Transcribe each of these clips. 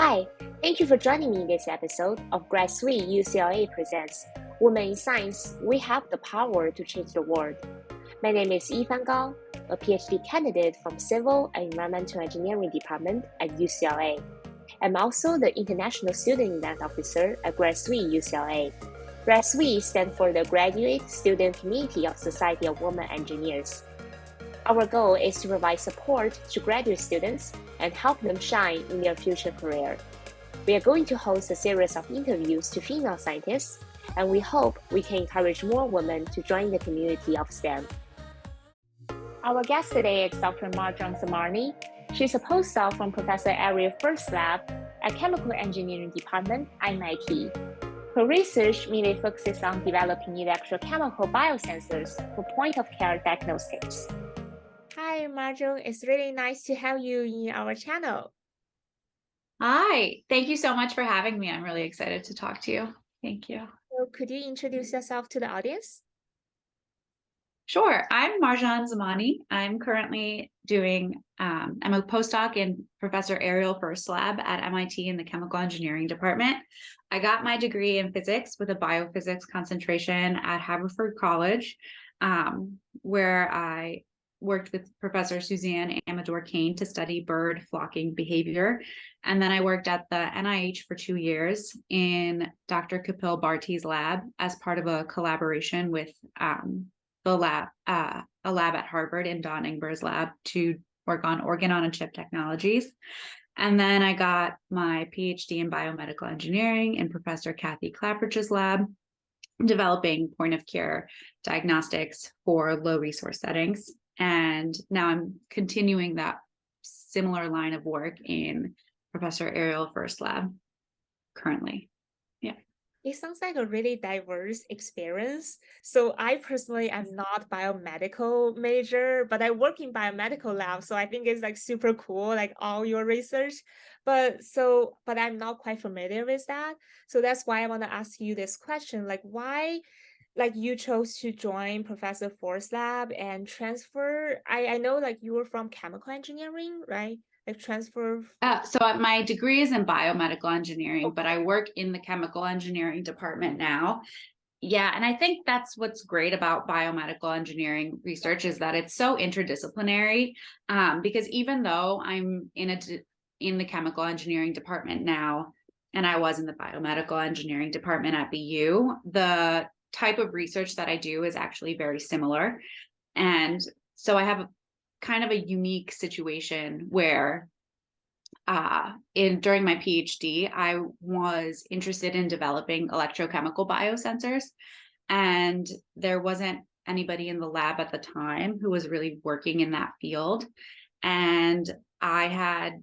Hi, thank you for joining me in this episode of GradSWE UCLA presents Women in Science, We Have the Power to Change the World. My name is Yifan Gao, a PhD candidate from Civil and Environmental Engineering Department at UCLA. I'm also the International Student Event Officer at GradSWE UCLA. GradSWE stands for the Graduate Student Community of Society of Women Engineers. Our goal is to provide support to graduate students and help them shine in their future career. We are going to host a series of interviews to female scientists, and we hope we can encourage more women to join the community of STEM. Our guest today is Dr. Marjon Zamani. She's a postdoc from Professor Ariel First Lab at Chemical Engineering Department, MIT. Her research mainly focuses on developing electrochemical biosensors for point-of-care diagnostics. Hi, Marjon. It's really nice to have you in our channel. Hi, thank you so much for having me. I'm really excited to talk to you. Thank you. So could you introduce yourself to the audience? Sure. I'm Marjon Zamani. I'm currently I'm a postdoc in Professor Ariel First Lab at MIT in the Chemical Engineering Department. I got my degree in physics with a biophysics concentration at Haverford College, where I worked with Professor Suzanne Amador Kane to study bird flocking behavior. And then I worked at the NIH for 2 years in Dr. Kapil Bharti's lab as part of a collaboration with a lab at Harvard in Don Ingber's lab to work on organ-on-a-chip technologies. And then I got my PhD in biomedical engineering in Professor Kathy Clapperidge's lab, developing point-of-care diagnostics for low resource settings. And now I'm continuing that similar line of work in Professor Ariel First Lab currently. Yeah. It sounds like a really diverse experience. So I personally am not biomedical major, but I work in biomedical lab. So I think it's like super cool, like all your research. But I'm not quite familiar with that. So that's why I want to ask you this question, like why like you chose to join Professor Force Lab and transfer. I know like you were from chemical engineering, right? Like transfer. So my degree is in biomedical engineering, but Okay. I work in the chemical engineering department now. Yeah, and I think that's what's great about biomedical engineering research is that it's so interdisciplinary. Because even though I'm in the chemical engineering department now, and I was in the biomedical engineering department at BU, the type of research that I do is actually very similar. And so I have kind of a unique situation where during my PhD, I was interested in developing electrochemical biosensors, and there wasn't anybody in the lab at the time who was really working in that field. And I had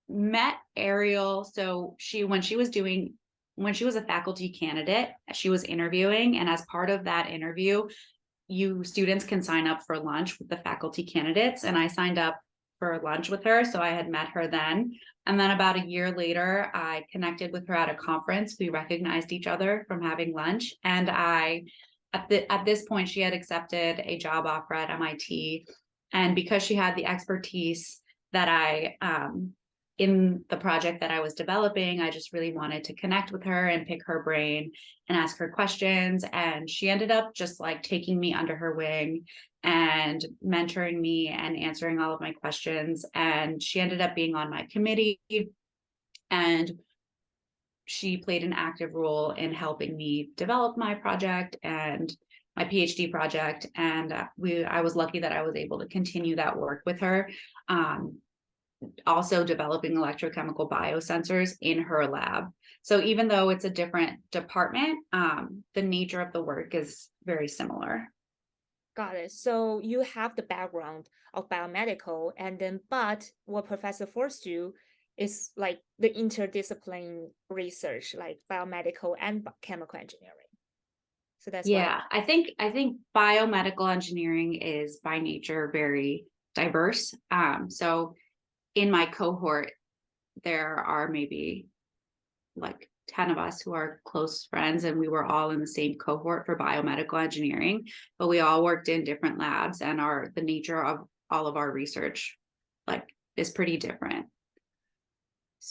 met Ariel. So when she was a faculty candidate, she was interviewing, and as part of that interview, students can sign up for lunch with the faculty candidates, and I signed up for lunch with her. So I had met her then. And then about a year later, I connected with her at a conference. We recognized each other from having lunch. And at this point, she had accepted a job offer at MIT. And because she had the expertise that in the project that I was developing, I just really wanted to connect with her and pick her brain and ask her questions. And she ended up just like taking me under her wing and mentoring me and answering all of my questions. And she ended up being on my committee, and she played an active role in helping me develop my project and my PhD project. And I was lucky that I was able to continue that work with her. Also developing electrochemical biosensors in her lab. So even though it's a different department, the nature of the work is very similar. Got it. So you have the background of biomedical, and then but what Professor Force do is like the interdisciplinary research, like biomedical and chemical engineering. So that's Yeah, I think biomedical engineering is by nature very diverse. So in my cohort, there are maybe like 10 of us who are close friends, and we were all in the same cohort for biomedical engineering, but we all worked in different labs, and the nature of all of our research like is pretty different.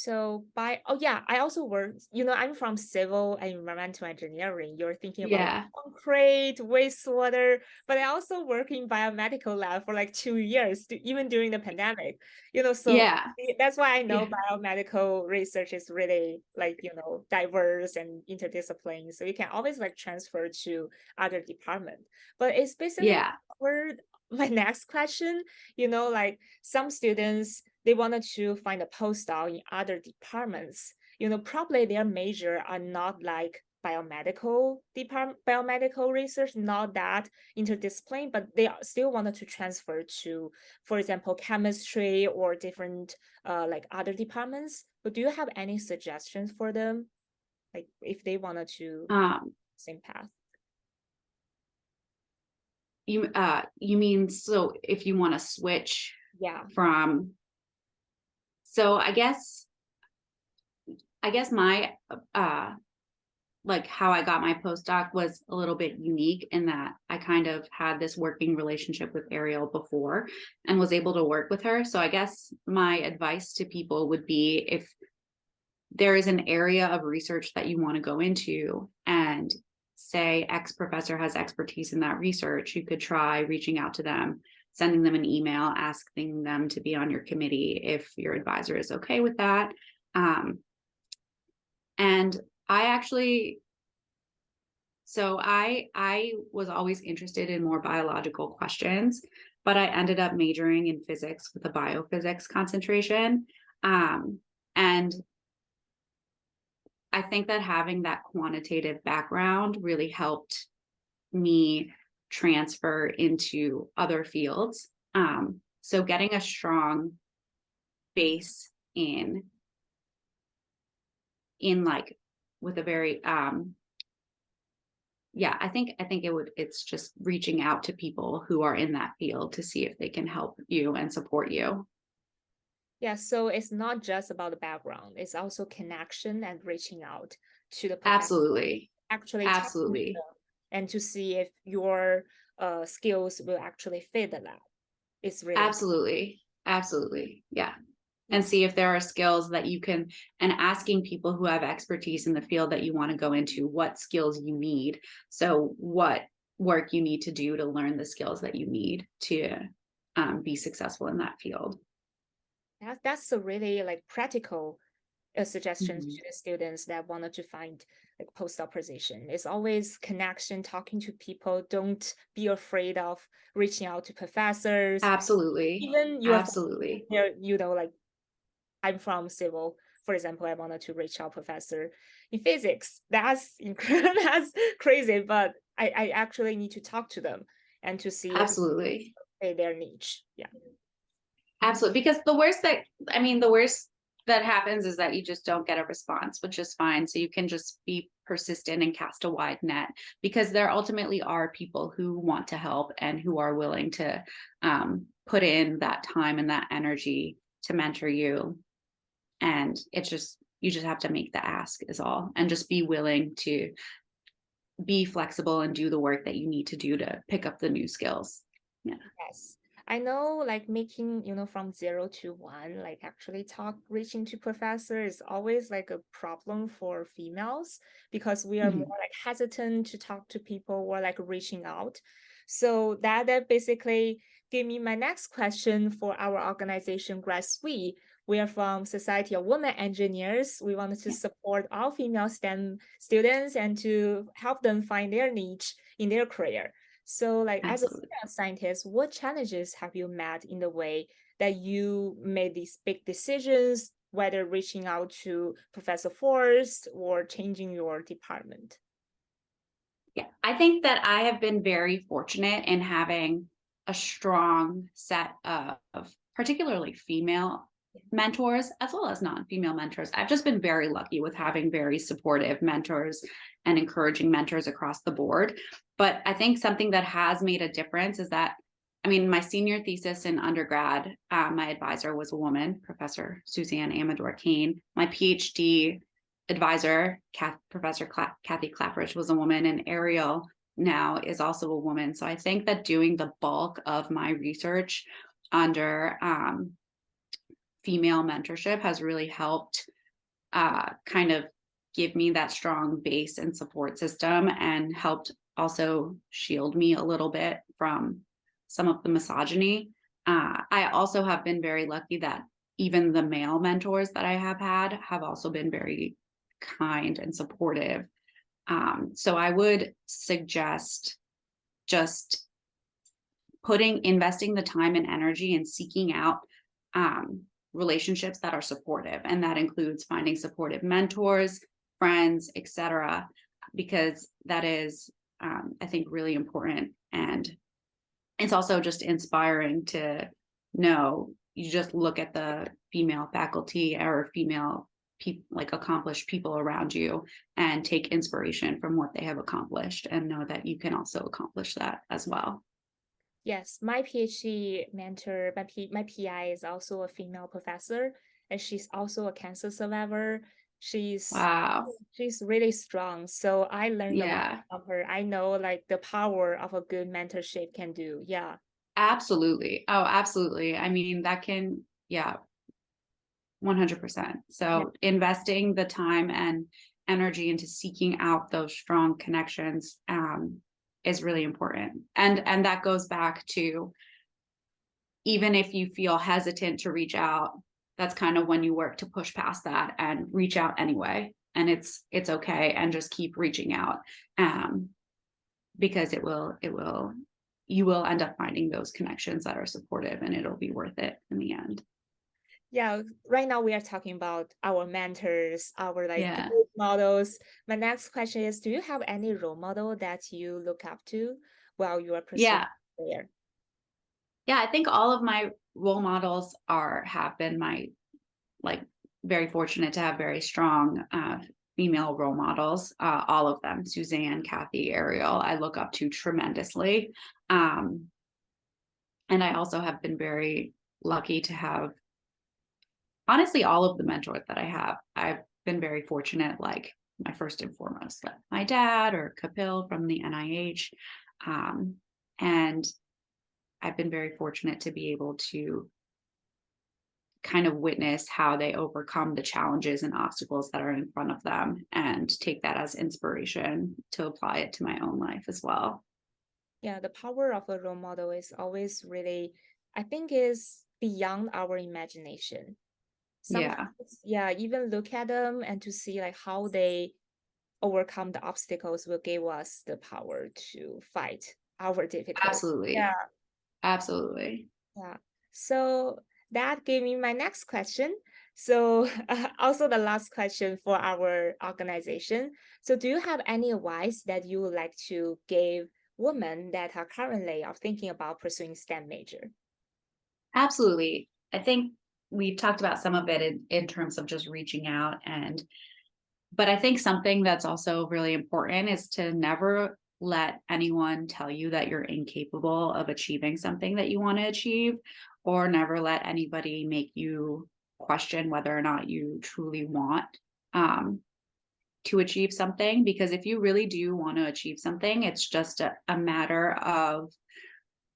Oh yeah, I also work, I'm from civil and environmental engineering. You're thinking about Yeah. concrete, wastewater, but I also work in biomedical lab for like 2 years, even during the pandemic, so Yeah. that's why I know Yeah. biomedical research is really like, diverse and interdisciplinary. So you can always like transfer to other department. But it's basically Yeah. covered my next question, like some students they wanted to find a postdoc in other departments. Probably their major are not like biomedical research, not that interdisciplinary, but they still wanted to transfer to, for example, chemistry or different like other departments. But do you have any suggestions for them, like if they wanted to Um, same path? you mean, so if you want to switch Yeah. from, so I guess my like how I got my postdoc was a little bit unique in that I kind of had this working relationship with Ariel before and was able to work with her. So I guess my advice to people would be, if there is an area of research that you want to go into and say X professor has expertise in that research, you could try reaching out to them, sending them an email, asking them to be on your committee if your advisor is okay with that. And I actually, so I was always interested in more biological questions, but I ended up majoring in physics with a biophysics concentration. And I think that having that quantitative background really helped me transfer into other fields. So getting a strong base in like with a very yeah, I think it's just reaching out to people who are in that field to see if they can help you and support you. Yeah, so it's not just about the background, it's also connection and reaching out to the professional, Absolutely. actually talking to Absolutely. them and to see if your skills will actually fit the lab. It's really, Absolutely. Absolutely. Yeah. yeah. And see if there are skills that you can, and asking people who have expertise in the field that you want to go into what skills you need. So what work you need to do to learn the skills that you need to be successful in that field. That's a really like practical suggestions Mhm. to the students that wanted to find like postdoc position. It's always connection, talking to people. Don't be afraid of reaching out to professors. Absolutely. Even you are from Absolutely. there, like I'm from civil. For example, I wanted to reach out professor in physics. That's that's crazy, but I actually need to talk to them and to see if Absolutely. their niche. Yeah. Absolutely. Because the worst that happens is that you just don't get a response, which is fine. So you can just be persistent and cast a wide net, because there ultimately are people who want to help and who are willing to put in that time and that energy to mentor you. And it's just, you just have to make the ask is all, and just be willing to be flexible and do the work that you need to do to pick up the new skills. Yeah. Yes. I know like making, from 0 to 1, like actually reaching to professor is always like a problem for females because we are more Mhm. like hesitant to talk to people or like reaching out. So that basically gave me my next question for our organization, GradSWE. We are from Society of Women Engineers. We wanted to Yeah, support all female STEM students and to help them find their niche in their career. So, like as a absolutely. female scientist, what challenges have you met in the way that you made these big decisions, whether reaching out to Professor Forrest or changing your department? Yeah, I think that I have been very fortunate in having a strong set of particularly female mentors as well as non-female mentors. I've just been very lucky with having very supportive mentors and encouraging mentors across the board. But I think something that has made a difference is that, I mean, my senior thesis in undergrad, my advisor was a woman, Professor Suzanne Amador Kane. My PhD advisor, Professor Kathy Clapperidge, was a woman, and Ariel now is also a woman. So I think that doing the bulk of my research under female mentorship has really helped kind of give me that strong base and support system, and helped also shield me a little bit from some of the misogyny. I also have been very lucky that even the male mentors that I have had have also been very kind and supportive. So I would suggest just investing the time and energy and seeking out relationships that are supportive, and that includes finding supportive mentors, friends, etc., because that is, I think, really important. And it's also just inspiring to know, you just look at the female faculty or female people, like accomplished people around you, and take inspiration from what they have accomplished, and know that you can also accomplish that as well. Yes, my PhD mentor, my PI is also a female professor, and she's also a cancer survivor. She's Wow. she's really strong. So I learned a lot Yeah, from her. I know like the power of a good mentorship can do. Yeah. absolutely. Oh, absolutely. I mean, that can, yeah, 100%. Yeah. So investing the time and energy into seeking out those strong connections is really important. And that goes back to, even if you feel hesitant to reach out, that's kind of when you work to push past that and reach out anyway. And it's okay, and just keep reaching out, because you will end up finding those connections that are supportive, and it'll be worth it in the end. Yeah. Right now we are talking about our mentors, our like Yeah. role models. My next question is, do you have any role model that you look up to while you are pursuing Yeah. career? Yeah, I think all of my role models have been my, like, very fortunate to have very strong female role models. All of them, Suzanne, Kathy, Ariel, I look up to tremendously. Um, and I also have been very lucky to have, honestly, all of the mentors that I have. I've been very fortunate, like my first and foremost, like my dad or Kapil from the NIH. And I've been very fortunate to be able to kind of witness how they overcome the challenges and obstacles that are in front of them, and take that as inspiration to apply it to my own life as well. Yeah, the power of a role model is always really, I think, is beyond our imagination. Yeah, Sometimes, yeah, even look at them and to see like how they overcome the obstacles will give us the power to fight our difficulty. Yeah, absolutely. Absolutely. yeah. So that gave me my next question. So also the last question for our organization. So do you have any advice that you would like to give women that are currently or thinking about pursuing STEM major? Absolutely. I think we've talked about some of it in terms of just reaching out, but I think something that's also really important is to never let anyone tell you that you're incapable of achieving something that you want to achieve, or never let anybody make you question whether or not you truly want um, to achieve something. Because if you really do want to achieve something, it's just a matter of,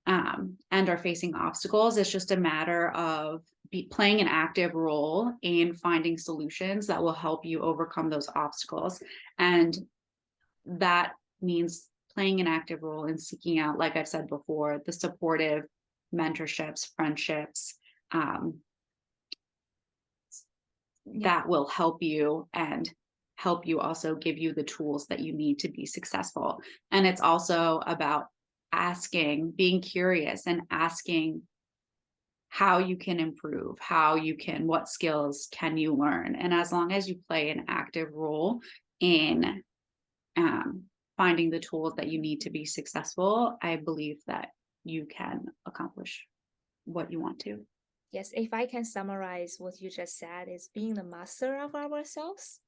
and are facing obstacles, it's just a matter of playing an active role in finding solutions that will help you overcome those obstacles. And that means playing an active role in seeking out, like I've said before, the supportive mentorships, friendships, um, Yeah. that will help you, and help you also give you the tools that you need to be successful. And it's also about asking, being curious and asking how you can improve, what skills can you learn. And as long as you play an active role in um, finding the tools that you need to be successful, I believe that you can accomplish what you want to. Yes, if I can summarize what you just said, is being the master of ourselves.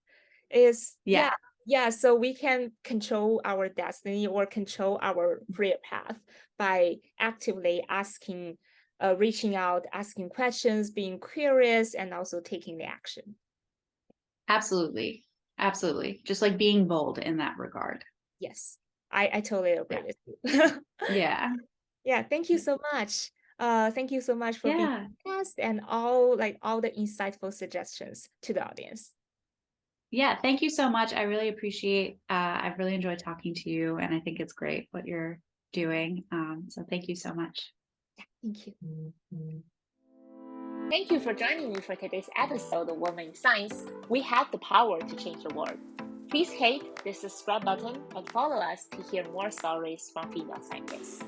Is Yeah, yeah, so we can control our destiny or control our career path by actively asking, reaching out, asking questions, being curious, and also taking the action. absolutely. Absolutely. Just like being bold in that regard. Yes, I totally agree Yeah. with you. Yeah. Yeah, thank you so much. Thank you so much for being Yeah. with us and all the insightful suggestions to the audience. Yeah, thank you so much. I really appreciate, I've really enjoyed talking to you, and I think it's great what you're doing. So thank you so much. Thank you. Thank you for joining me for today's episode of Women in Science. We have the power to change the world. Please hit the subscribe button and follow us to hear more stories from female scientists.